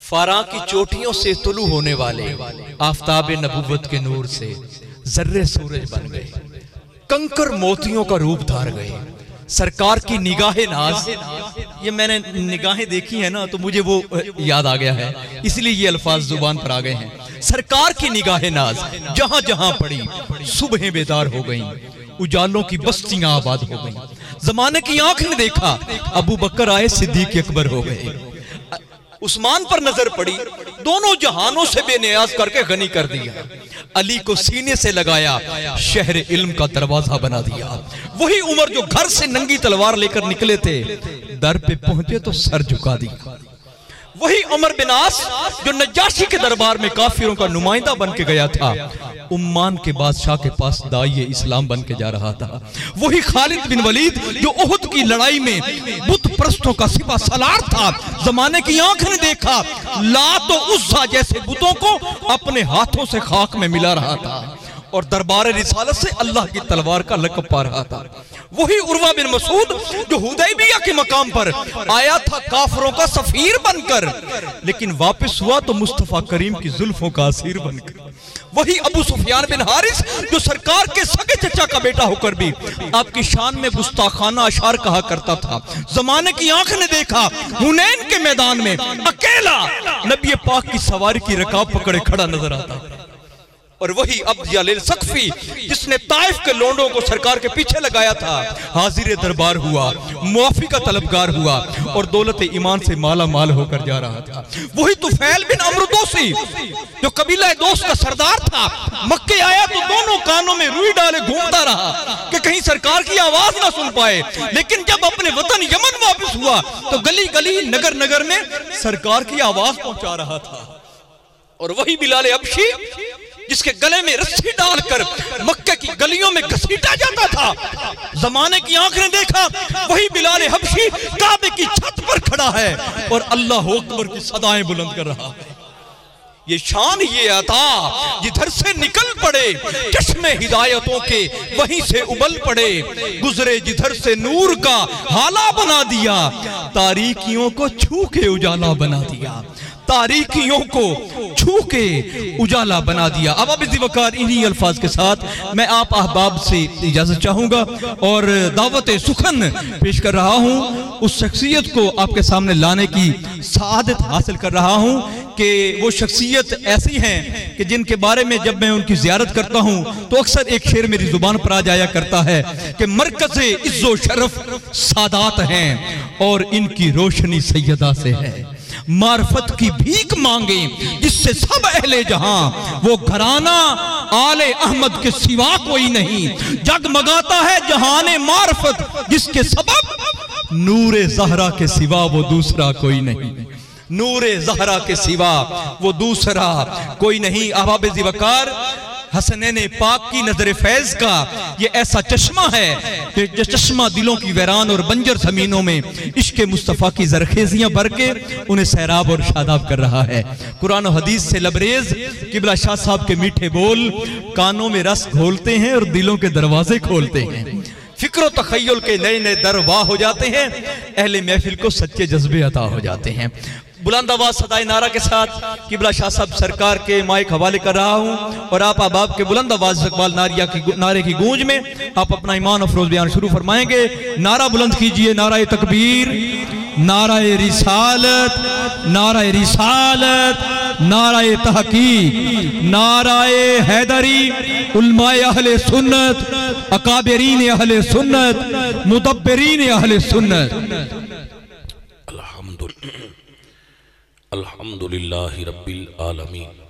فاراں کی چوٹیوں سے طلوع ہونے والے آفتاب نبوت کے نور سے ذرے سورج بن گئے، کنکر موتیوں کا روپ دھار گئے۔ سرکار کی نگاہ ناز، یہ میں نے نگاہیں دیکھی ہیں نا تو مجھے وہ یاد آ گیا ہے، اس لیے یہ الفاظ زبان پر آ گئے ہیں۔ سرکار کی نگاہ ناز جہاں جہاں پڑی، صبحیں بیدار ہو گئیں، اجالوں کی بستیاں آباد ہو گئیں۔ زمانے کی آنکھ نے دیکھا، ابو بکر آئے صدیق اکبر ہو گئے۔ عثمان پر نظر پڑی، دونوں جہانوں سے بے نیاز کر کے غنی کر دیا۔ علی کو سینے سے لگایا، شہر علم کا دروازہ بنا دیا۔ وہی عمر جو گھر سے ننگی تلوار لے کر نکلے تھے، در پہ پہنچے تو سر جھکا دیا۔ وہی عمر بن عاص جو نجاشی کے دربار میں کافروں کا نمائندہ بن کے گیا تھا، عمان کے بادشاہ کے پاس داعی اسلام بن کے جا رہا تھا۔ وہی خالد بن ولید جو احد کی لڑائی میں بت پرستوں کا سپہ سالار تھا، زمانے کی آنکھ نے دیکھا لات و عزا جیسے بتوں کو اپنے ہاتھوں سے خاک میں ملا رہا تھا اور دربار رسالت سے اللہ کی تلوار کا لقب پا رہا تھا۔ وہی عروہ بن مسعود جو حدیبیہ کے مقام پر آیا تھا کافروں کا سفیر بن کر، لیکن واپس ہوا تو مصطفیٰ کریم کی زلفوں کا اسیر بن کر۔ وہی ابو سفیان بن حارث جو سرکار کے سگے چچا کا بیٹا ہو کر بھی آپ کی شان میں گستاخانہ اشعار کہا کرتا تھا، زمانے کی آنکھ نے دیکھا حنین کے میدان میں اکیلا نبی پاک کی سواری کی رکاب پکڑے کھڑا نظر آتا۔ اور وہی ابو جلیل ثقفی جس نے طائف کے لونڈوں کو سرکار کے پیچھے لگایا تھا، حاضر دربار ہوا، معافی کا طلبگار ہوا اور دولت ایمان سے مالا مال ہو کر جا رہا تھا۔ وہی طفیل بن عمرو دوسی جو قبیلہ دوست کا سردار تھا، مکے آیا تو دونوں کانوں میں روئی ڈالے گھومتا رہا کہ کہیں سرکار کی آواز نہ سن پائے، لیکن جب اپنے وطن یمن واپس ہوا تو گلی گلی نگر نگر میں سرکار کی آواز پہنچا رہا تھا۔ اور وہی بلال حبشی جس کے گلے میں رسی ڈال کر مکہ کی گلیوں میں گھسیٹا جاتا تھا، زمانے کی آنکھ نے دیکھا وہی بلال حبشی کعبے کی چھت پر کھڑا ہے اور اللہ اکبر کی صدائیں بلند کر رہا ہے۔ یہ شان یہ عطا جدھر سے نکل پڑے، چشم ہدایتوں کے وہیں سے ابل پڑے، گزرے جدھر سے نور کا حالہ بنا دیا، تاریکیوں کو چھو کے اجالا بنا دیا، تاریکیوں کو چھو کے اجالا بنا دیا۔ اب ذی وقار انہی الفاظ کے ساتھ میں آپ احباب سے اجازت چاہوں گا اور دعوت سخن پیش کر رہا ہوں۔ اس شخصیت کو آپ کے سامنے لانے کی سعادت حاصل کر رہا ہوں کہ وہ شخصیت ایسی ہیں کہ جن کے بارے میں جب میں ان کی زیارت کرتا ہوں تو اکثر ایک شعر میری زبان پر آ جایا کرتا ہے کہ مرکز عز و شرف سادات ہیں اور ان کی روشنی سیدہ سے ہے۔ معرفت کی بھیک مانگیں جس سے سب اہل جہاں، وہ گھرانہ آل احمد کے سوا کوئی نہیں، جگمگاتا ہے جہان معرفت جس کے سبب نور زہرا کے سوا وہ دوسرا کوئی نہیں، نور زہرا کے سوا وہ دوسرا کوئی نہیں۔ احباب ذی وقار، حسنین پاک کی نظر فیض کا یہ ایسا چشمہ ہے کہ جو چشمہ دلوں کی ویران اور بنجر زمینوں میں عشق مصطفیٰ کی زرخیزیاں بھر کے انہیں سیراب اور شاداب کر رہا ہے۔ قرآن و حدیث سے لبریز قبلہ شاہ صاحب کے میٹھے بول کانوں میں رس گھولتے ہیں اور دلوں کے دروازے کھولتے ہیں، فکر و تخیل کے نئے نئے در واہ ہو جاتے ہیں، اہل محفل کو سچے جذبے عطا ہو جاتے ہیں۔ بلند آواز صدائے نعرہ کے ساتھ قبلہ شاہ صاحب سرکار کے مائک حوالے کر رہا ہوں اور آپ احباب کے بلند آواز اقبال نعرے کی گونج میں آپ اپنا ایمان افروز بیان شروع فرمائیں گے۔ نعرہ بلند کیجئے، نعرہ تکبیر، نعرہ رسالت، نعرہ رسالت، نعرہ تحقیق، نعرہ حیدری، علماء اہل سنت، اکابرین اہل سنت، مدبرین اہل سنت۔ الحمدللہ رب العالمین۔